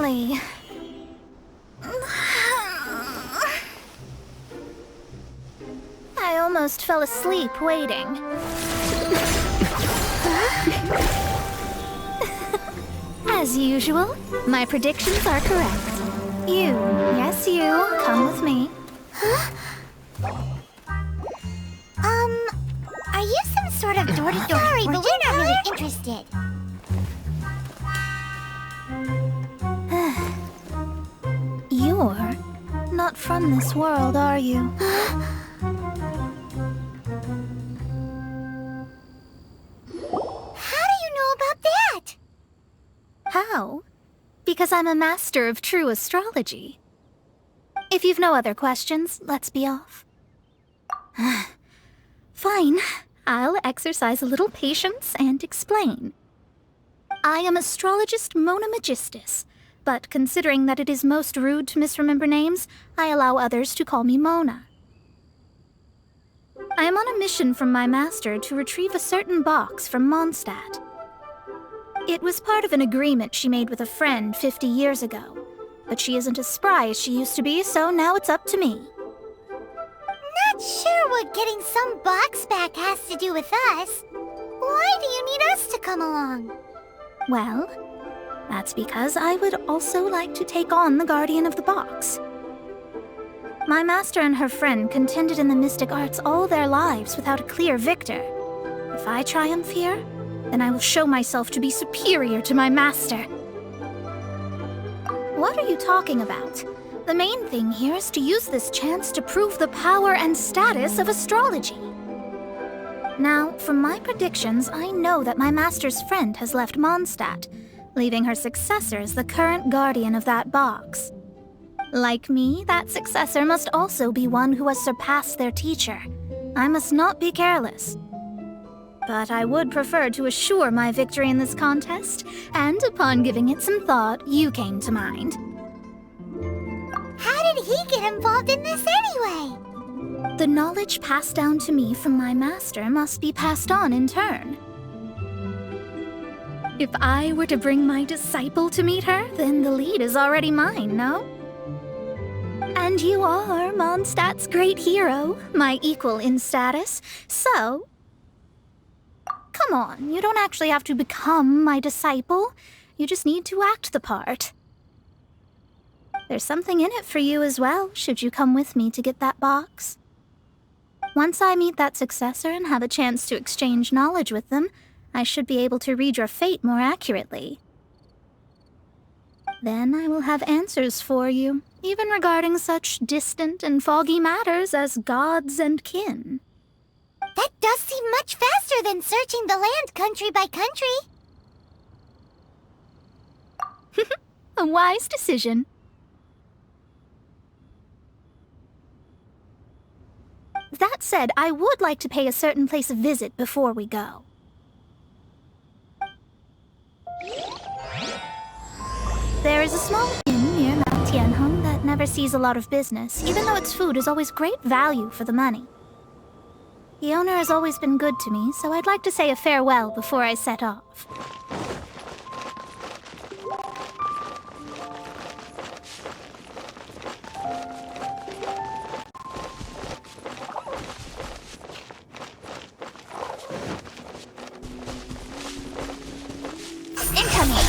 Finally. I almost fell asleep waiting. As usual, my predictions are correct. You, yes you, come with me. Are you some sort of door-to-door? Sorry, but we're not really interested. You're not from this world, are you? How do you know about that? How? Because I'm a master of true astrology. If you've no other questions, let's be off. Fine. I'll exercise a little patience and explain. I am astrologist Mona Magistus, but considering that it is most rude to misremember names, I allow others to call me Mona. I am on a mission from my master to retrieve a certain box from Mondstadt. It was part of an agreement she made with a friend 50 years ago, but she isn't as spry as she used to be, so now it's up to me. Not sure what getting some box back has to do with us. Why do you need us to come along? Well, that's because I would also like to take on the Guardian of the Box. My master and her friend contended in the mystic arts all their lives without a clear victor. If I triumph here, then I will show myself to be superior to my master. What are you talking about? The main thing here is to use this chance to prove the power and status of astrology. Now, from my predictions, I know that my master's friend has left Mondstadt, leaving her successor as the current guardian of that box. Like me, that successor must also be one who has surpassed their teacher. I must not be careless. But I would prefer to assure my victory in this contest, and upon giving it some thought, you came to mind. How did he get involved in this anyway? The knowledge passed down to me from my master must be passed on in turn. If I were to bring my disciple to meet her, then the lead is already mine, no? And you are Mondstadt's great hero, my equal in status, so... Come on, you don't actually have to become my disciple. You just need to act the part. There's something in it for you as well, should you come with me to get that box. Once I meet that successor and have a chance to exchange knowledge with them, I should be able to read your fate more accurately. Then I will have answers for you, even regarding such distant and foggy matters as gods and kin. That does seem much faster than searching the land country by country. A wise decision. That said, I would like to pay a certain place a visit before we go. There is a small inn near Mount Tianheng that never sees a lot of business, even though its food is always great value for the money. The owner has always been good to me, so I'd like to say a farewell before I set off. Incoming!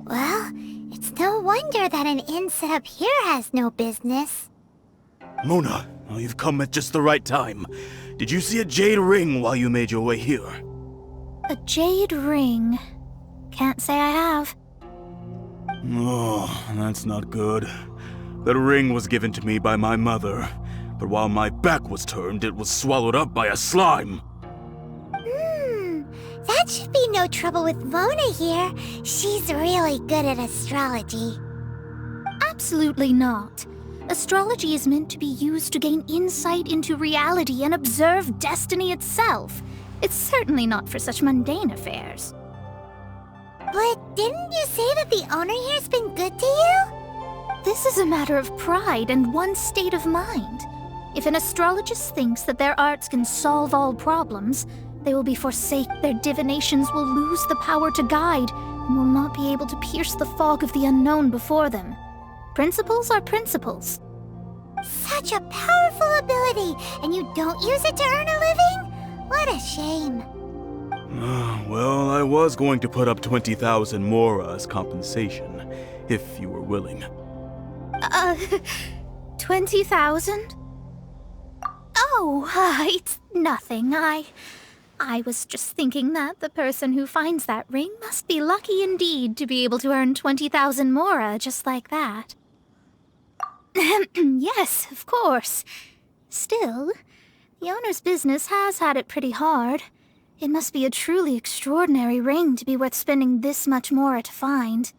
Well, it's no wonder that an inn set up here has no business. Mona, oh, you've come at just the right time. Did you see a jade ring while you made your way here? A jade ring. Can't say I have. Oh, that's not good. That ring was given to me by my mother, but while my back was turned, it was swallowed up by a slime. That should be no trouble with Mona here. She's really good at astrology. Absolutely not. Astrology is meant to be used to gain insight into reality and observe destiny itself. It's certainly not for such mundane affairs. But didn't you say that the owner here's been good to you? This is a matter of pride and one's state of mind. If an astrologist thinks that their arts can solve all problems, they will be forsaken. Their divinations will lose the power to guide and will not be able to pierce the fog of the unknown before them. Principles are principles. Such a powerful ability, and you don't use it to earn a living? What a shame. Well, I was going to put up 20,000 mora as compensation, if you were willing. 20,000? Oh, it's nothing. I was just thinking that the person who finds that ring must be lucky indeed to be able to earn 20,000 mora just like that. Yes, of course. Still, the owner's business has had it pretty hard. It must be a truly extraordinary ring to be worth spending this much mora to find.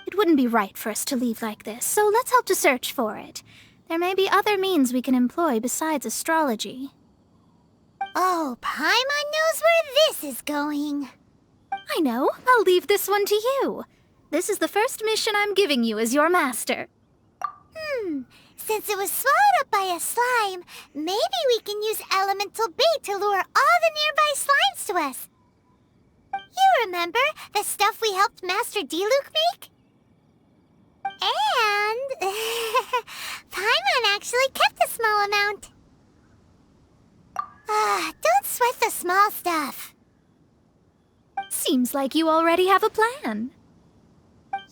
It wouldn't be right for us to leave like this, so let's help to search for it. There may be other means we can employ besides astrology. Oh, Paimon knows where this is going. I know. I'll leave this one to you. This is the first mission I'm giving you as your master. Since it was swallowed up by a slime, maybe we can use elemental bait to lure all the nearby slimes to us. You remember the stuff we helped Master Diluc make? And Paimon actually kept a small amount. Don't sweat the small stuff. Seems like you already have a plan.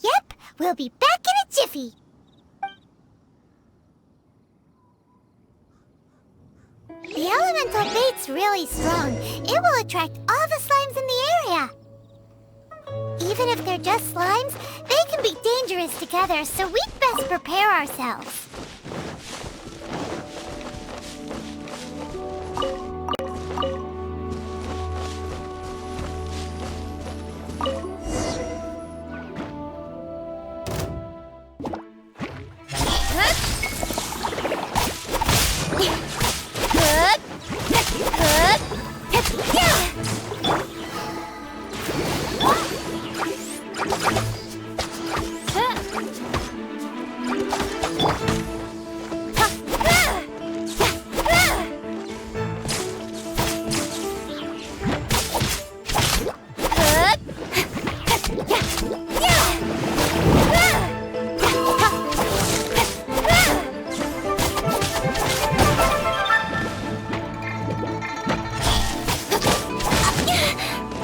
Yep, we'll be back in a jiffy. The elemental bait's really strong. It will attract all the slimes in the area. Even if they're just slimes, they can be dangerous together, so we'd best prepare ourselves.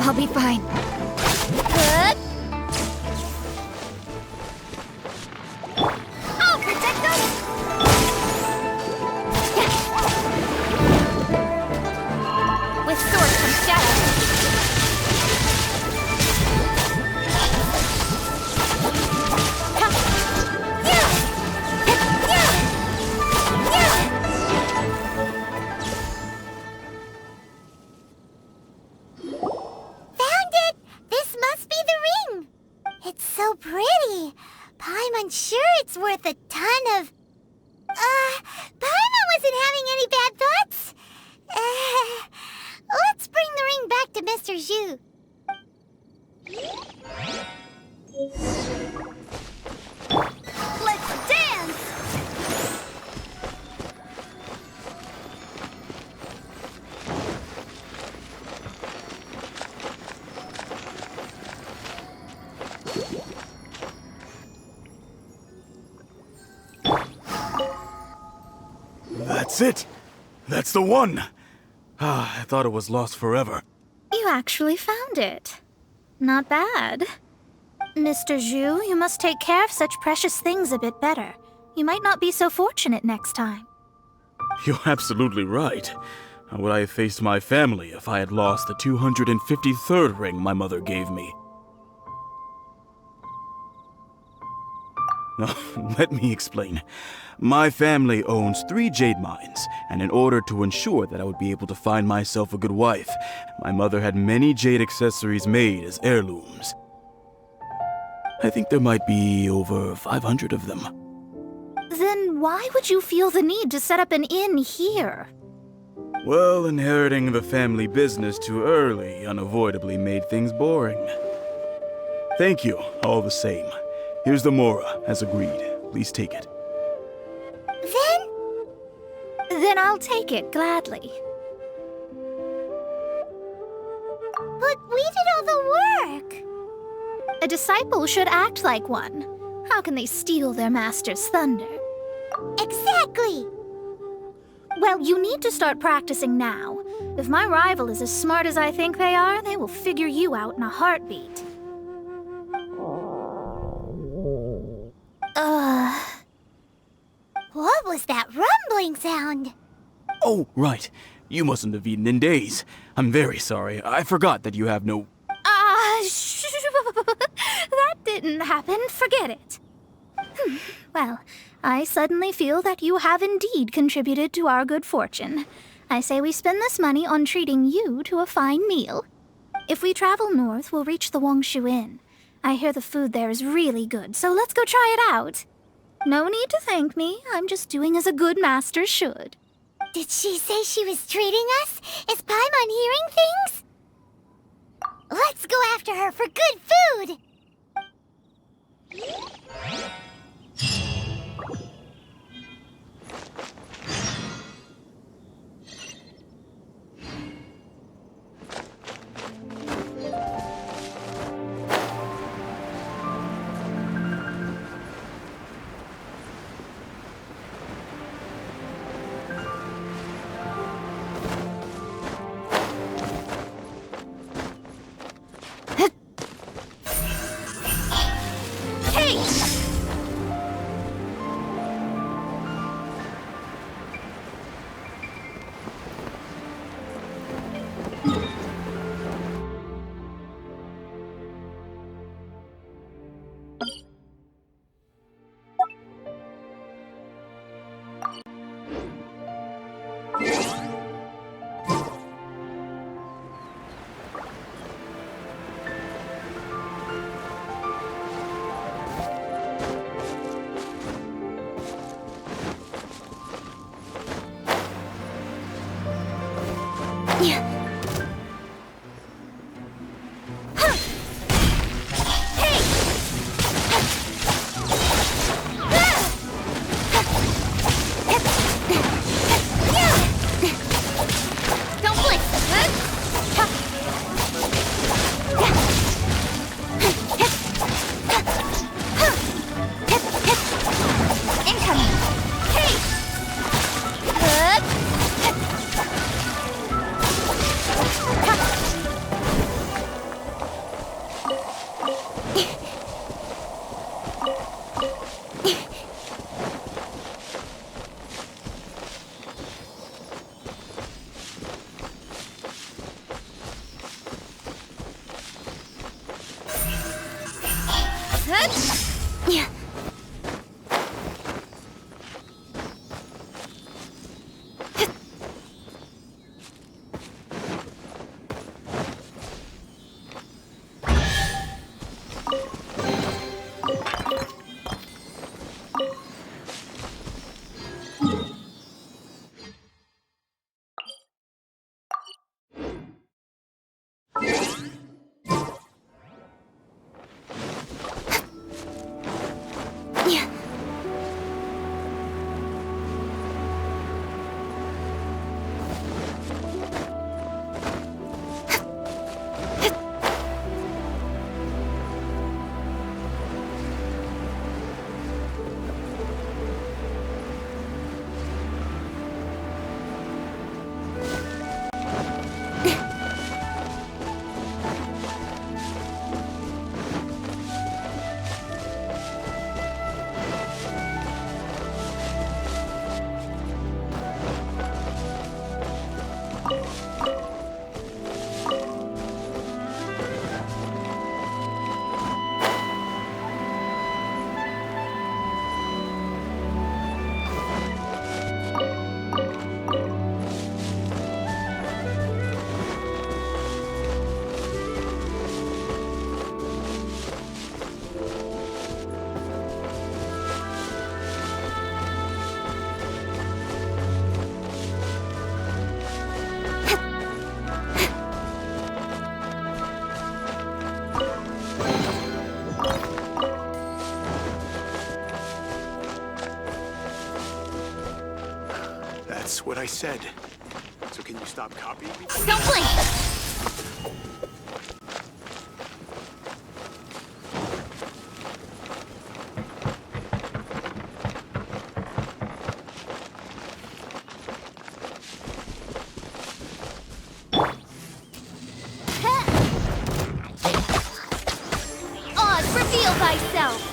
I'll be fine. I'll protect us! With sword comes shadow. So pretty. Paimon's sure it's worth a ton of... Paimon wasn't having any bad thoughts. Let's bring the ring back to Mr. Zhu. Let's dance! That's it! That's the one! I thought it was lost forever. You actually found it. Not bad. Mr. Zhu, you must take care of such precious things a bit better. You might not be so fortunate next time. You're absolutely right. How would I have faced my family if I had lost the 253rd ring my mother gave me? Let me explain. My family owns 3 jade mines, and in order to ensure that I would be able to find myself a good wife, my mother had many jade accessories made as heirlooms. I think there might be over 500 of them. Then why would you feel the need to set up an inn here? Well, inheriting the family business too early unavoidably made things boring. Thank you, all the same. Here's the Mora, as agreed. Please take it. Then I'll take it gladly. But we did all the work. A disciple should act like one. How can they steal their master's thunder? Exactly. Well, you need to start practicing now. If my rival is as smart as I think they are, they will figure you out in a heartbeat. What was that rumbling sound? Oh, right. You mustn't have eaten in days. I'm very sorry. I forgot that you have no... That didn't happen. Forget it. Well, I suddenly feel that you have indeed contributed to our good fortune. I say we spend this money on treating you to a fine meal. If we travel north, we'll reach the Wongshu Inn. I hear the food there is really good, so let's go try it out. No need to thank me. I'm just doing as a good master should. Did she say she was treating us? Is Paimon hearing things? Let's go after her for good food! what I said. So can you stop copying me? Don't blink! Oz, reveal thyself!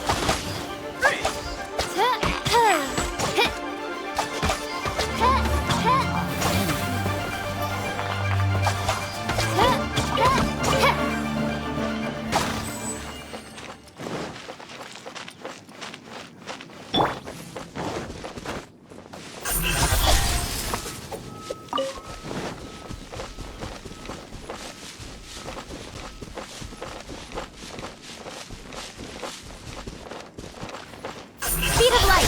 Speed of light!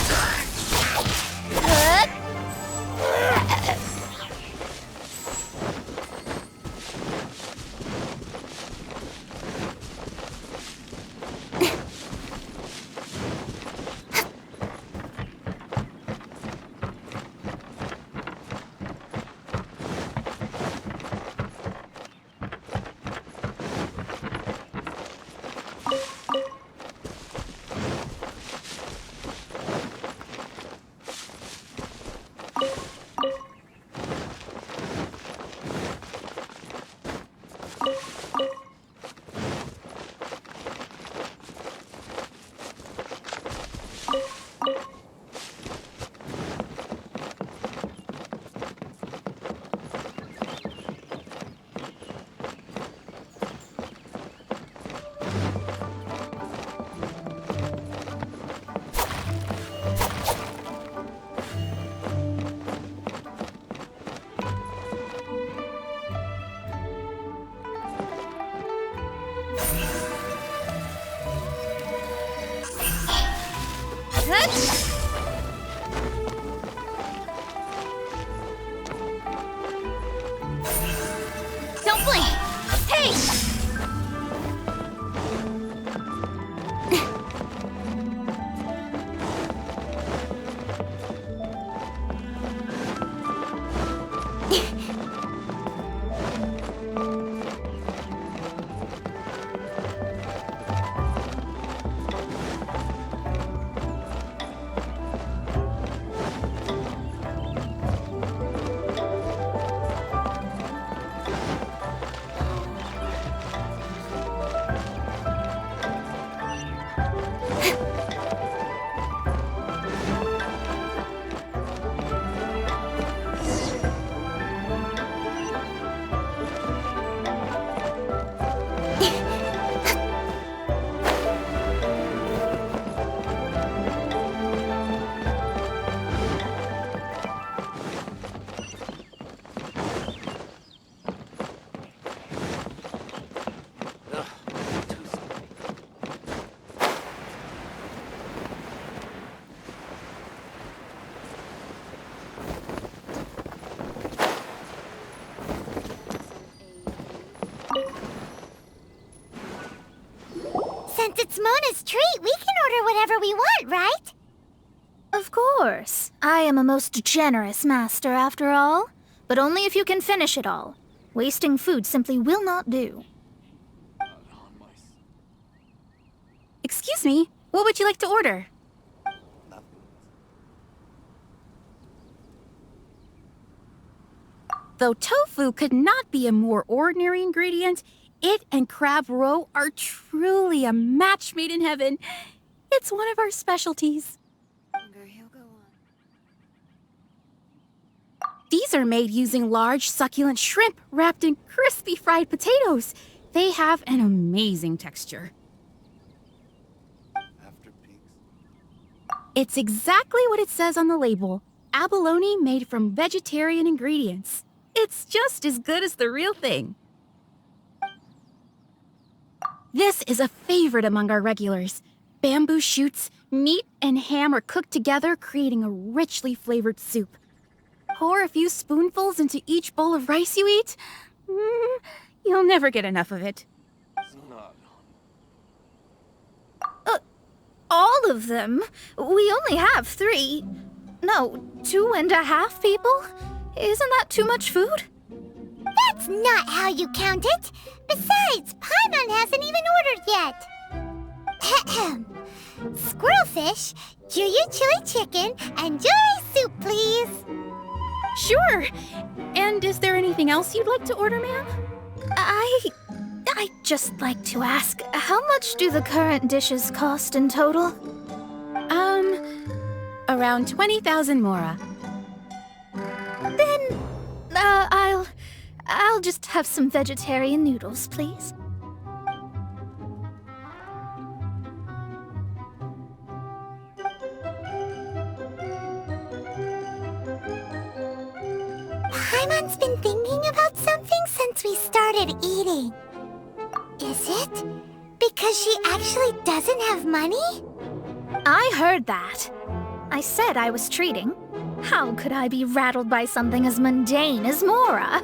Don't blink! Hey! Since it's Mona's treat, we can order whatever we want, right? Of course. I am a most generous master, after all. But only if you can finish it all. Wasting food simply will not do. Excuse me, what would you like to order? Though tofu could not be a more ordinary ingredient, it and crab roe are truly a match made in heaven. It's one of our specialties. These are made using large, succulent shrimp wrapped in crispy fried potatoes. They have an amazing texture. It's exactly what it says on the label. Abalone made from vegetarian ingredients. It's just as good as the real thing. This is a favorite among our regulars. Bamboo shoots, meat, and ham are cooked together, creating a richly flavored soup. Pour a few spoonfuls into each bowl of rice you eat. You'll never get enough of it. All of them? We only have 3. No, 2.5 people? Isn't that too much food? That's not how you count it. Besides, Paimon hasn't even ordered yet. Ahem. Squirrelfish, Juyu chili chicken, and jewelry soup, please. Sure. And is there anything else you'd like to order, ma'am? I'd just like to ask, how much do the current dishes cost in total? Around 20,000 mora. Then, I'll just have some vegetarian noodles, please. Paimon's been thinking about something since we started eating. Is it because she actually doesn't have money? I heard that. I said I was treating. How could I be rattled by something as mundane as Mora?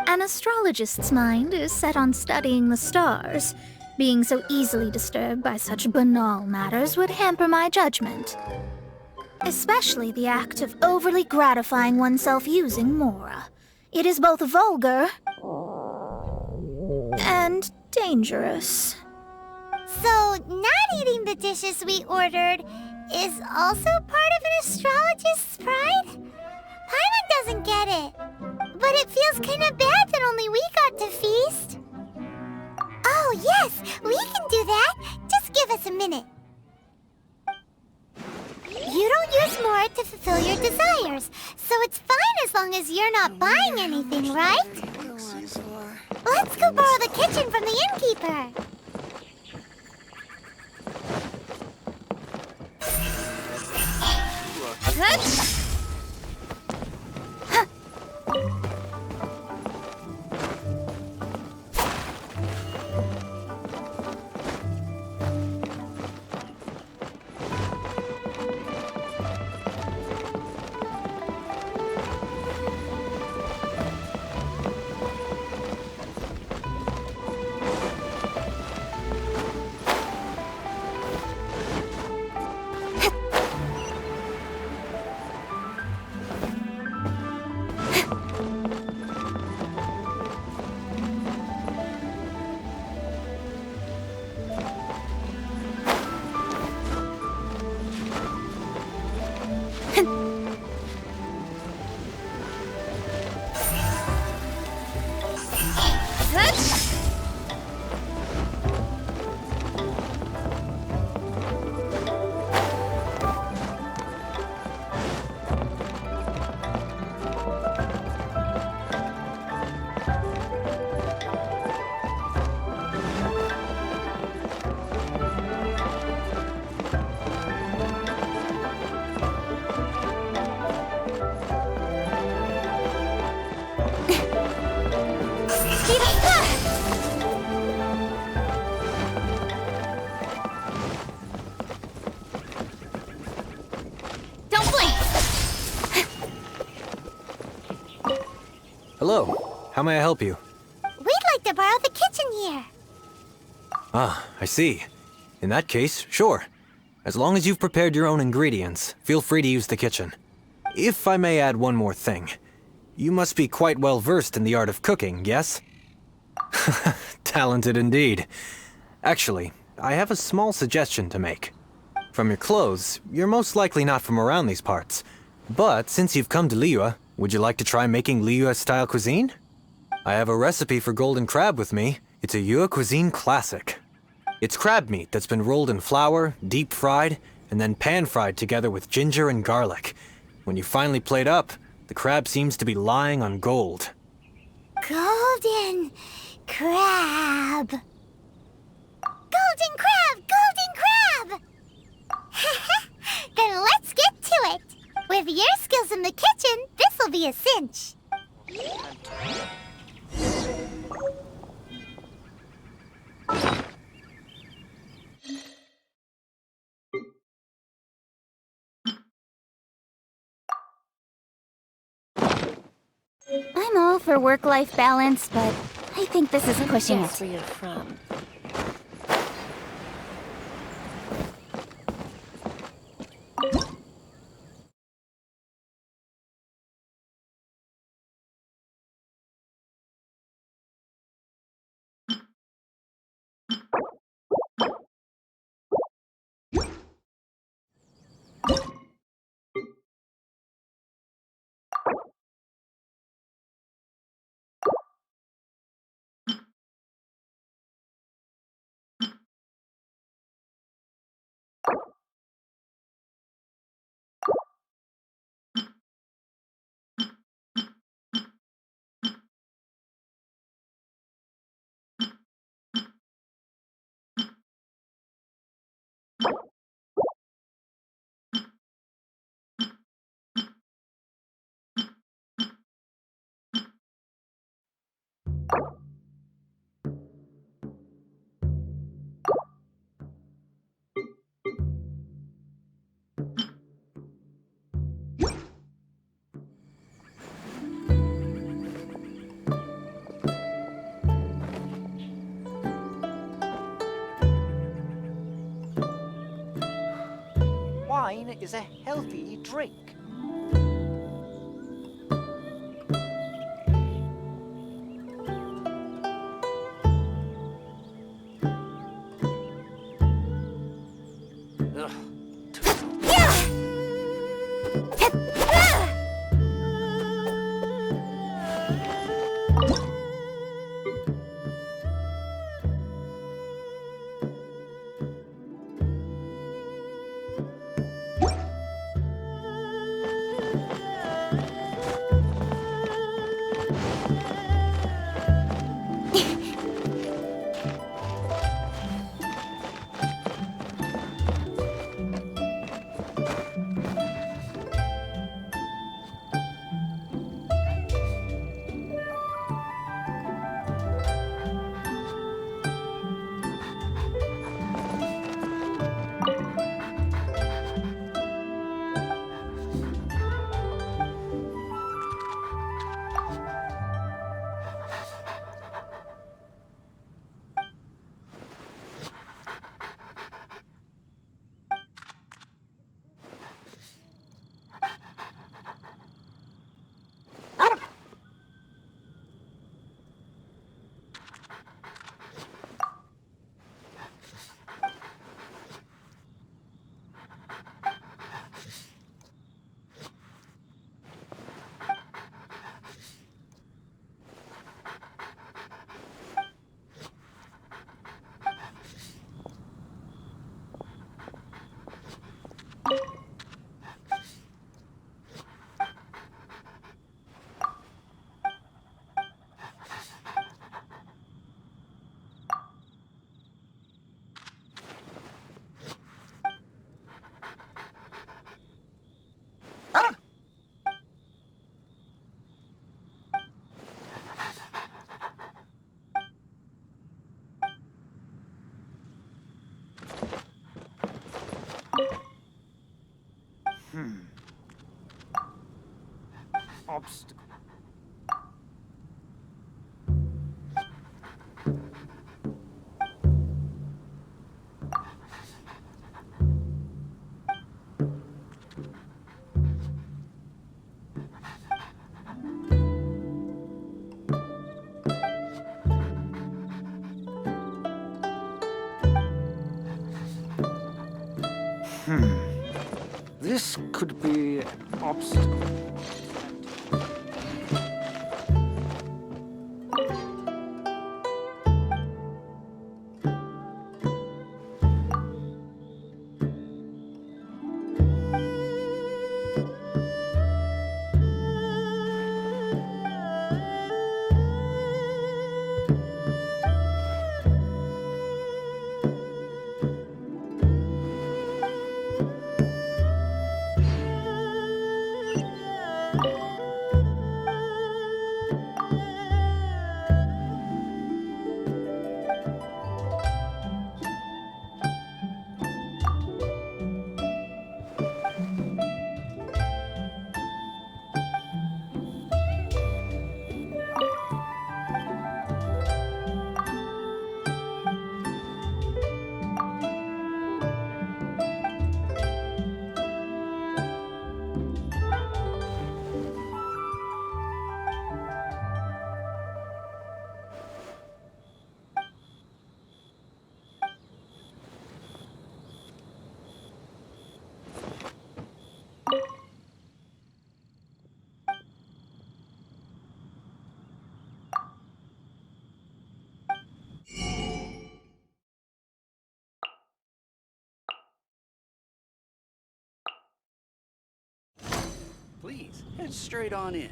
An astrologist's mind is set on studying the stars. Being so easily disturbed by such banal matters would hamper my judgment. Especially the act of overly gratifying oneself using Mora. It is both vulgar and dangerous. So, not eating the dishes we ordered is also part of an astrologist's pride? Paimon doesn't get it. But it feels kind of bad that only we got to feast. Oh, yes, we can do that. Just give us a minute. You don't use Mora to fulfill your desires, so it's fine as long as you're not buying anything, right? Let's go borrow the kitchen from the innkeeper. Hello. How may I help you? We'd like to borrow the kitchen here. Ah, I see. In that case, sure. As long as you've prepared your own ingredients, feel free to use the kitchen. If I may add one more thing. You must be quite well versed in the art of cooking, yes? Talented indeed. Actually, I have a small suggestion to make. From your clothes, you're most likely not from around these parts. But since you've come to Liyue, would you like to try making Liyue-style cuisine? I have a recipe for golden crab with me. It's a Yue cuisine classic. It's crab meat that's been rolled in flour, deep fried, and then pan-fried together with ginger and garlic. When you finally plate up, the crab seems to be lying on gold. Golden crab. Golden crab! Golden crab! Then let's get to it. With your skills in the kitchen, this'll be a cinch. I'm all for work-life balance, but I think this is pushing it. Where you're from. Wine is a healthy drink. Ugh. Obstacle. This could be an obstacle. Please, head straight on in.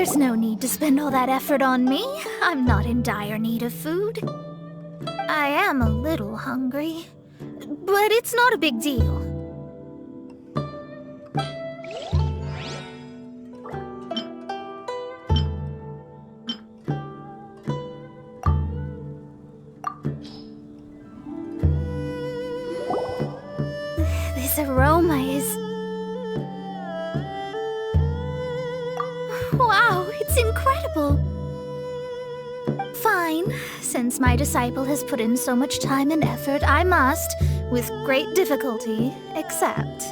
There's no need to spend all that effort on me. I'm not in dire need of food. I am a little hungry, but it's not a big deal. This aroma is... Wow, it's incredible! Fine. Since my disciple has put in so much time and effort, I must, with great difficulty, accept.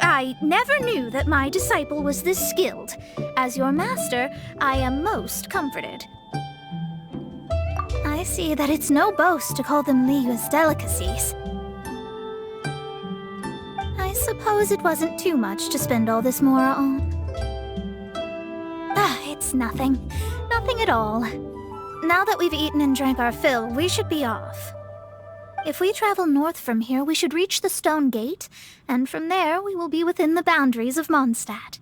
I never knew that my disciple was this skilled. As your master, I am most comforted. I see that it's no boast to call them Liyue's delicacies. I suppose it wasn't too much to spend all this mora on. It's nothing. Nothing at all. Now that we've eaten and drank our fill, we should be off. If we travel north from here, we should reach the Stone Gate, and from there we will be within the boundaries of Mondstadt.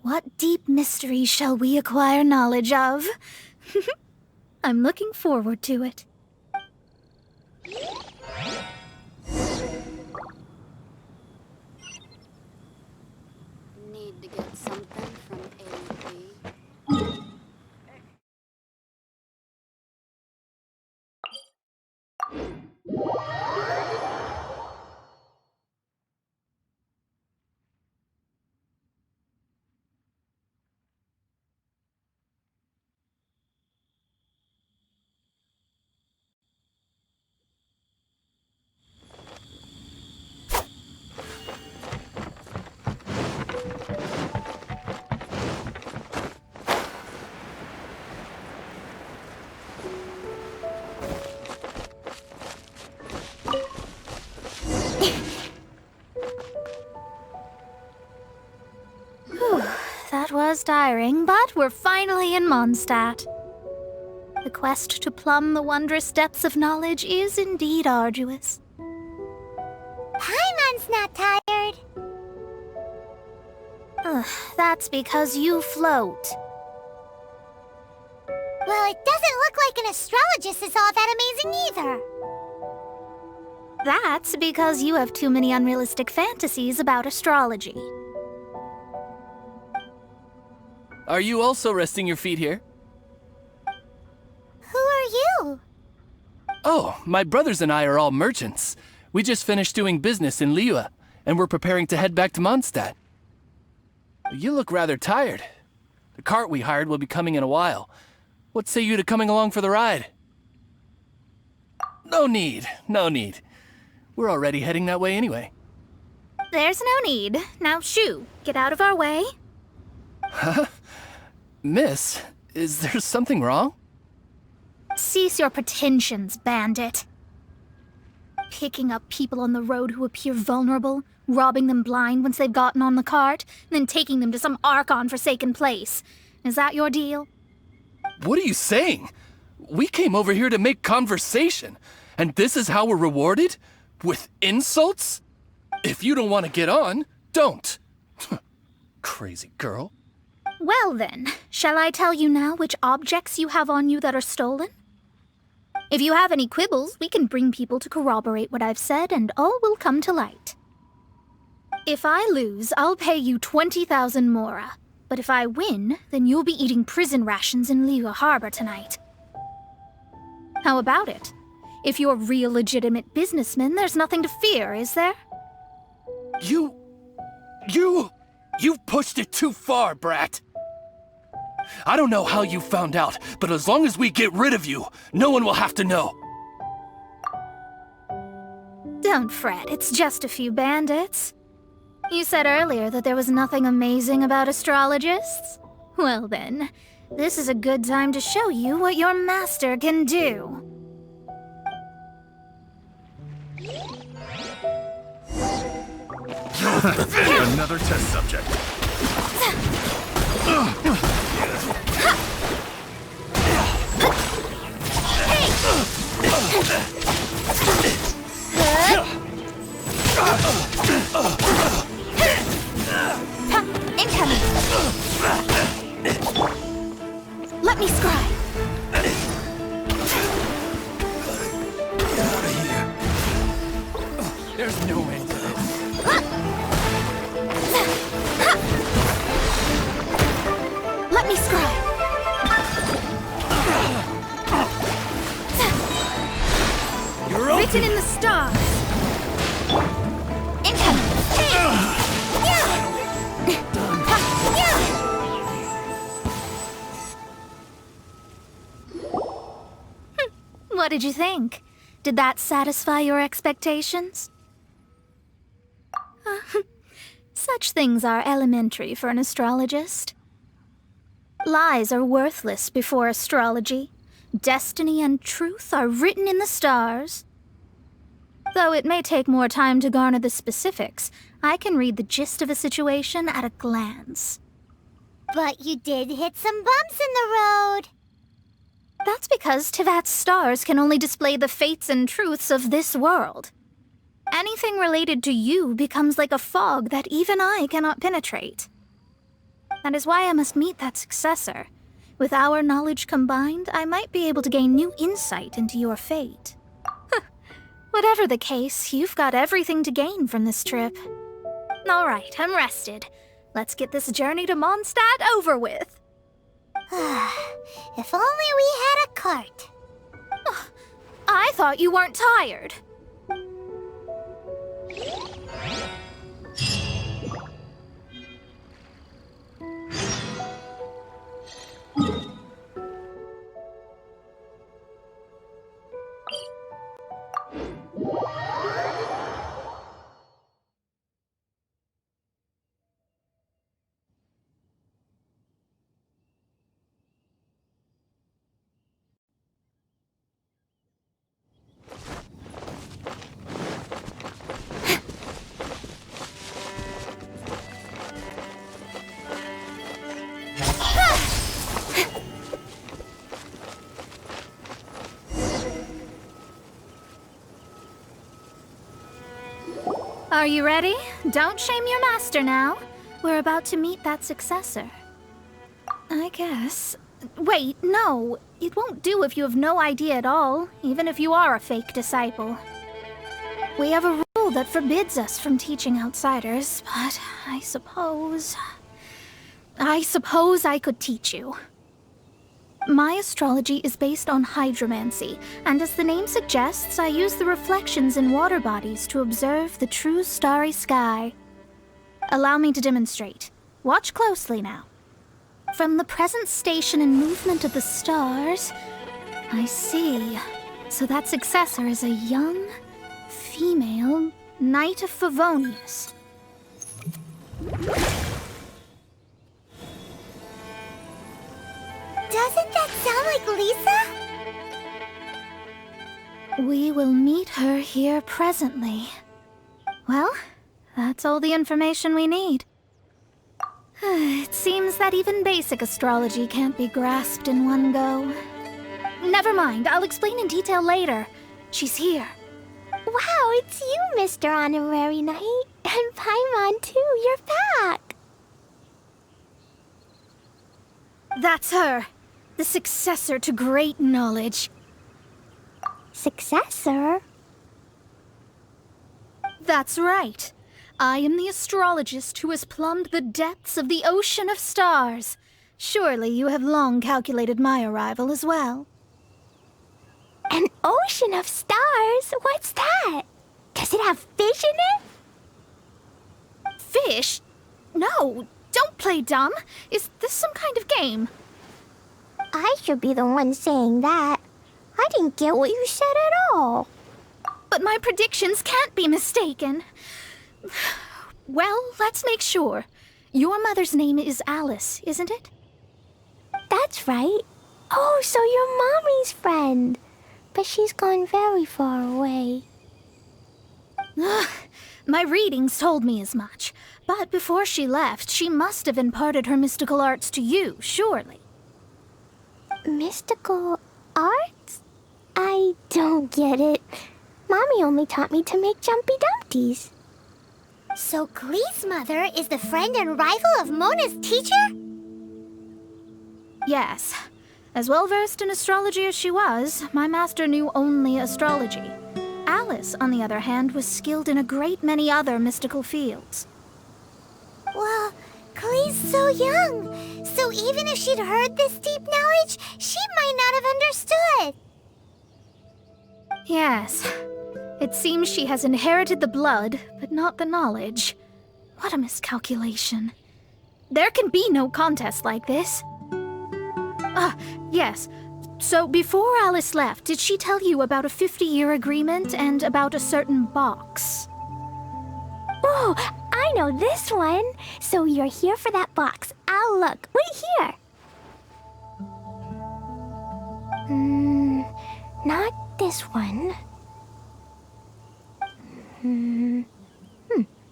What deep mystery shall we acquire knowledge of? I'm looking forward to it. Need to get something from A&P. That was tiring, but we're finally in Mondstadt. The quest to plumb the wondrous depths of knowledge is indeed arduous. Paimon's not tired. That's because you float. Well, it doesn't look like an astrologist is all that amazing either. That's because you have too many unrealistic fantasies about astrology. Are you also resting your feet here? Who are you? Oh, my brothers and I are all merchants. We just finished doing business in Liyue, and we're preparing to head back to Mondstadt. You look rather tired. The cart we hired will be coming in a while. What say you to coming along for the ride? No need, no need. We're already heading that way anyway. There's no need. Now shoo, get out of our way. Huh? Miss, is there something wrong? Cease your pretensions, bandit. Picking up people on the road who appear vulnerable, robbing them blind once they've gotten on the cart, and then taking them to some Archon-forsaken place. Is that your deal? What are you saying? We came over here to make conversation, and this is how we're rewarded? With insults? If you don't want to get on, don't. Crazy girl. Well then, shall I tell you now which objects you have on you that are stolen? If you have any quibbles, we can bring people to corroborate what I've said, and all will come to light. If I lose, I'll pay you 20,000 mora. But if I win, then you'll be eating prison rations in Liyue Harbor tonight. How about it? If you're real legitimate businessmen, there's nothing to fear, is there? You've pushed it too far, brat. I don't know how you found out, but as long as we get rid of you, no one will have to know. Don't fret, it's just a few bandits. You said earlier that there was nothing amazing about astrologists? Well then, this is a good time to show you what your master can do. Another test subject. There's no end to this. Let me scry. You're Written open. in the stars. Incoming. What did you think? Did that satisfy your expectations? Such things are elementary for an astrologist. Lies are worthless before astrology. Destiny and truth are written in the stars. Though it may take more time to garner the specifics, I can read the gist of a situation at a glance. But you did hit some bumps in the road. That's because Tivat's stars can only display the fates and truths of this world. Anything related to you becomes like a fog that even I cannot penetrate. That is why I must meet that successor. With our knowledge combined, I might be able to gain new insight into your fate. Whatever the case, you've got everything to gain from this trip. All right, I'm rested. Let's get this journey to Mondstadt over with. If only we had a cart. I thought you weren't tired. Are you ready? Don't shame your master now. We're about to meet that successor. I guess. Wait, no. It won't do if you have no idea at all, even if you are a fake disciple. We have a rule that forbids us from teaching outsiders, but I suppose I could teach you. My astrology is based on hydromancy, and as the name suggests, I use the reflections in water bodies to observe the true starry sky. Allow me to demonstrate. Watch closely now. From the present station and movement of the stars, I see. So that successor is a young, female Knight of Favonius. Doesn't that sound like Lisa? We will meet her here presently. Well, that's all the information we need. It seems that even basic astrology can't be grasped in one go. Never mind, I'll explain in detail later. She's here. Wow, it's you, Mr. Honorary Knight. And Paimon, too. You're back. That's her. The successor to great knowledge. Successor? That's right. I am the astrologist who has plumbed the depths of the ocean of stars. Surely you have long calculated my arrival as well. An ocean of stars? What's that? Does it have fish in it? Fish? No, don't play dumb. Is this some kind of game? I should be the one saying that. I didn't get what you said at all. But my predictions can't be mistaken. Well, let's make sure. Your mother's name is Alice, isn't it? That's right. Oh, so you're Mommy's friend. But she's gone very far away. My readings told me as much. But before she left, she must have imparted her mystical arts to you, surely. Mystical arts? I don't get it. Mommy only taught me to make jumpy dumpties. So Glee's mother is the friend and rival of Mona's teacher? Yes. As well versed in astrology as she was, my master knew only astrology. Alice, on the other hand, was skilled in a great many other mystical fields. Well, Klee's so young, so even if she'd heard this deep knowledge, she might not have understood. Yes. It seems she has inherited the blood, but not the knowledge. What a miscalculation. There can be no contest like this. Yes. So before Alice left, did she tell you about a 50-year agreement and about a certain box? Oh, I know this one. So you're here for that box. I'll look. Wait here. Not this one.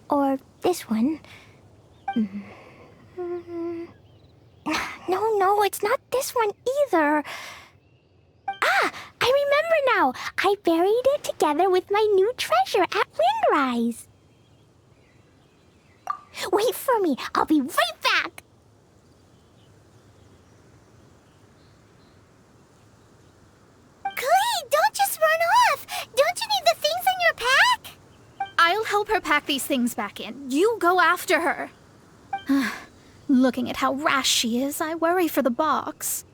Or this one. No, it's not this one either. Ah, I remember now. I buried it together with my new treasure at Windrise. Wait for me. I'll be right back. Klee, don't just run off. Don't you need the things in your pack? I'll help her pack these things back in. You go after her. Looking at how rash she is, I worry for the box.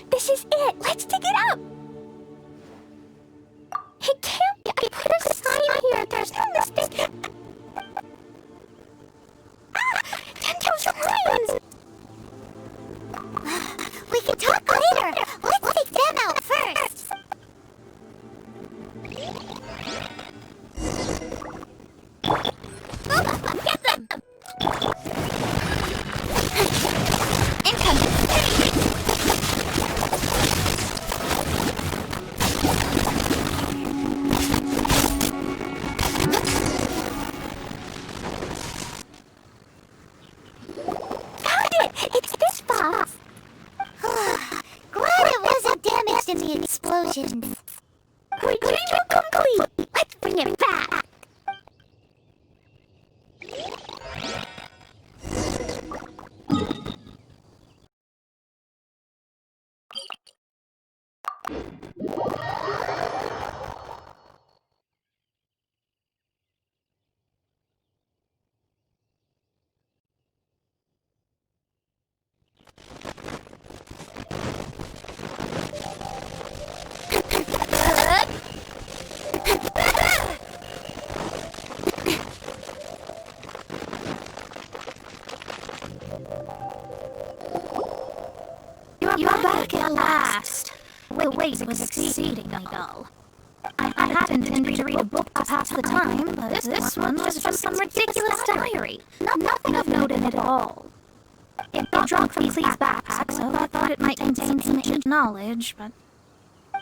This is it. Let's dig it up. It can't be. I put a sign here. There's no mistake. Ah! 10,000 lions! We can talk later. Let's take them out first. Get them! Incoming! In the explosions. Retrieval complete. Let's bring it back. You're back at last. The wait was exceedingly dull. I hadn't intended to read a book to pass the time, but this one was just some ridiculous diary. Nothing of note in it at all. It got drunk from Clee's backpack, so I thought it might contain some ancient knowledge, but...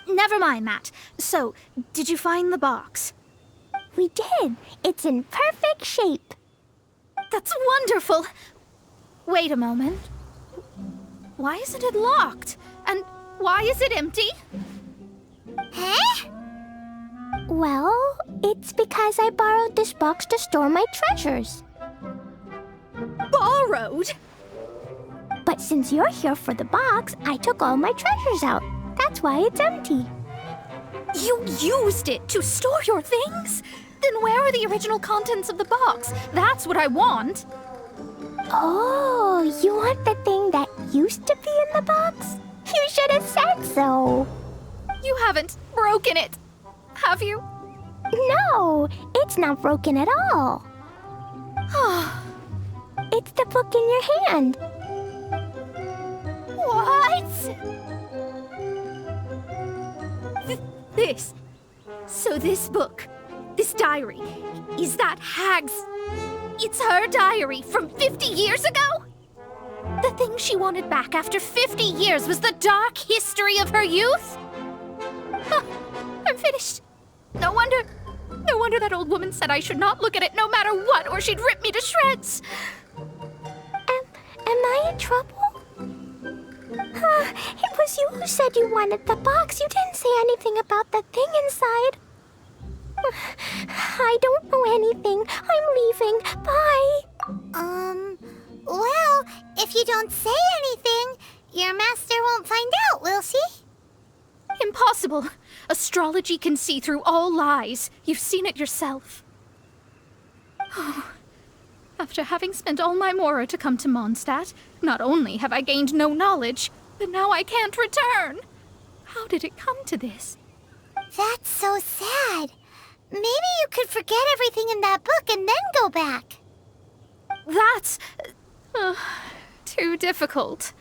Never mind that. So, did you find the box? We did. It's in perfect shape. That's wonderful. Wait a moment. Why isn't it locked? And why is it empty? Huh? Well, it's because I borrowed this box to store my treasures. Borrowed? But since you're here for the box, I took all my treasures out. That's why it's empty. You used it to store your things? Then where are the original contents of the box? That's what I want. Oh, you want the thing that used to be in the box? You should have said so. You haven't broken it, have you? No, it's not broken at all. It's the book in your hand. This book, this diary, is that Hag's... It's her diary from 50 years ago? The thing she wanted back after 50 years was the dark history of her youth? Huh, I'm finished. No wonder that old woman said I should not look at it no matter what, or she'd rip me to shreds. Am I in trouble? It was you who said you wanted the box. You didn't say anything about the thing inside. I don't know anything. I'm leaving. Bye. Well, if you don't say anything, your master won't find out, will she? Impossible. Astrology can see through all lies. You've seen it yourself. Oh. After having spent all my mora to come to Mondstadt, not only have I gained no knowledge, but now I can't return. How did it come to this? That's so sad. Maybe you could forget everything in that book and then go back. That's... too difficult.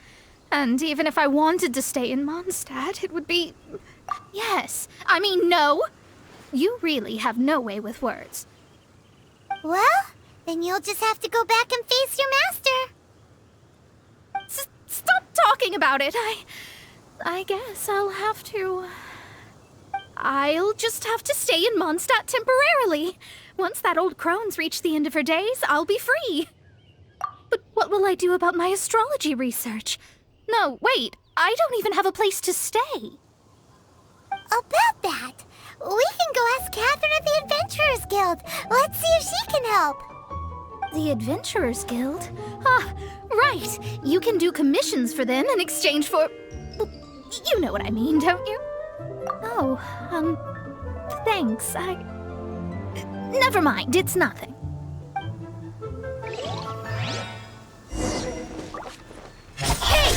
And even if I wanted to stay in Mondstadt, it would be... Yes. I mean, no. You really have no way with words. Well, then you'll just have to go back and face your master. Stop talking about it. I guess I'll have to... I'll just have to stay in Mondstadt temporarily. Once that old crone's reached the end of her days, I'll be free. But what will I do about my astrology research? No, wait, I don't even have a place to stay. About that, we can go ask Catherine at the Adventurers Guild. Let's see if she can help. The Adventurers Guild? Ah, right. You can do commissions for them in exchange for... You know what I mean, don't you? Oh, thanks. Never mind, it's nothing. Hey!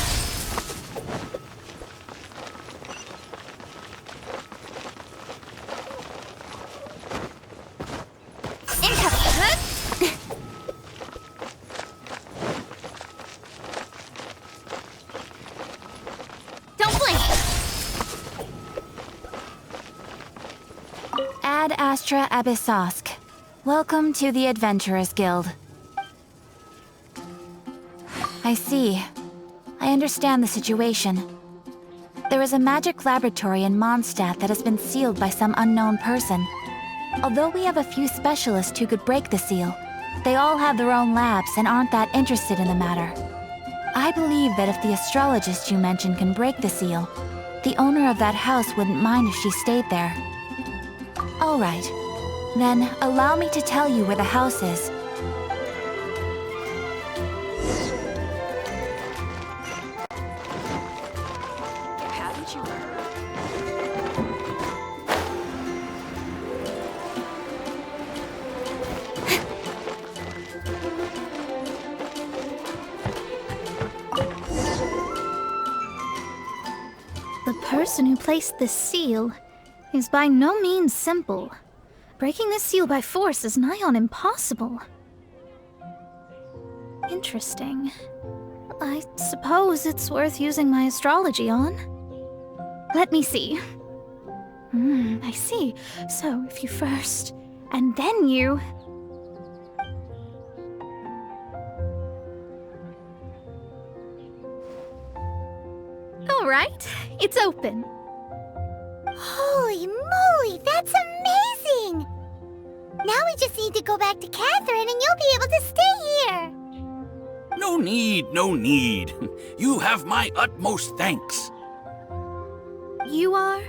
Don't blink! Ad Astra Abyssosk. Welcome to the Adventurers Guild. I see. I understand the situation. There is a magic laboratory in Mondstadt that has been sealed by some unknown person. Although we have a few specialists who could break the seal, they all have their own labs and aren't that interested in the matter. I believe that if the astrologist you mentioned can break the seal, the owner of that house wouldn't mind if she stayed there. All right. Then, allow me to tell you where the house is. Haven't you heard? The person who placed this seal is by no means simple. Breaking this seal by force is nigh on impossible. Interesting. I suppose it's worth using my astrology on. Let me see. I see. So if you first, and then you... All right, it's open. Holy moly, that's amazing! Now we just need to go back to Catherine and you'll be able to stay here. No need, no need. You have my utmost thanks. You are?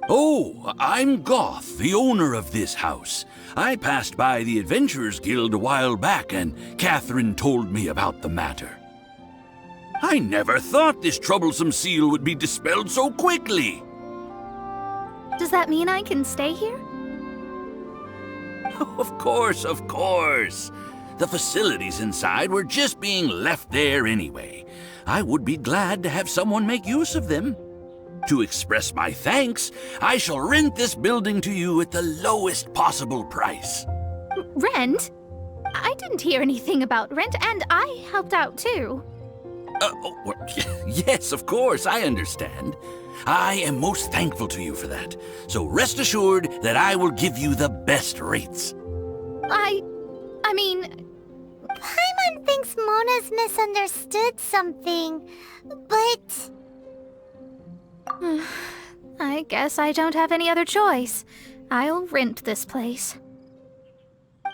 Oh, I'm Goth, the owner of this house. I passed by the Adventurers Guild a while back and Catherine told me about the matter. I never thought this troublesome seal would be dispelled so quickly. Does that mean I can stay here? Of course, of course. The facilities inside were just being left there anyway. I would be glad to have someone make use of them. To express my thanks, I shall rent this building to you at the lowest possible price. Rent? I didn't hear anything about rent, and I helped out too. Yes, of course, I understand. I am most thankful to you for that. So rest assured that I will give you the best rates. I mean, Paimon thinks Mona's misunderstood something, but... I guess I don't have any other choice. I'll rent this place.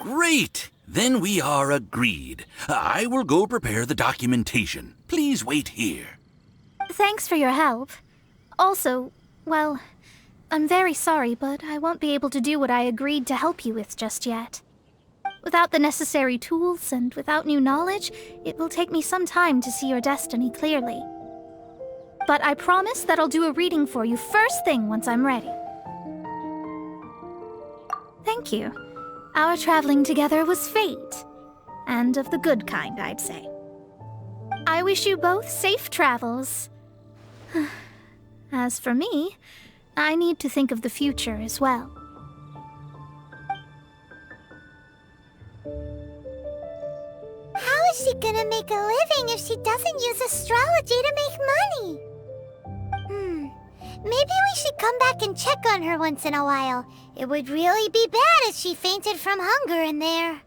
Great! Then we are agreed. I will go prepare the documentation. Please wait here. Thanks for your help. Also, well, I'm very sorry, but I won't be able to do what I agreed to help you with just yet. Without the necessary tools and without new knowledge, it will take me some time to see your destiny clearly. But I promise that I'll do a reading for you first thing once I'm ready. Thank you. Our traveling together was fate. And of the good kind, I'd say. I wish you both safe travels. As for me, I need to think of the future as well. How is she gonna make a living if she doesn't use astrology to make money? Maybe we should come back and check on her once in a while. It would really be bad if she fainted from hunger in there.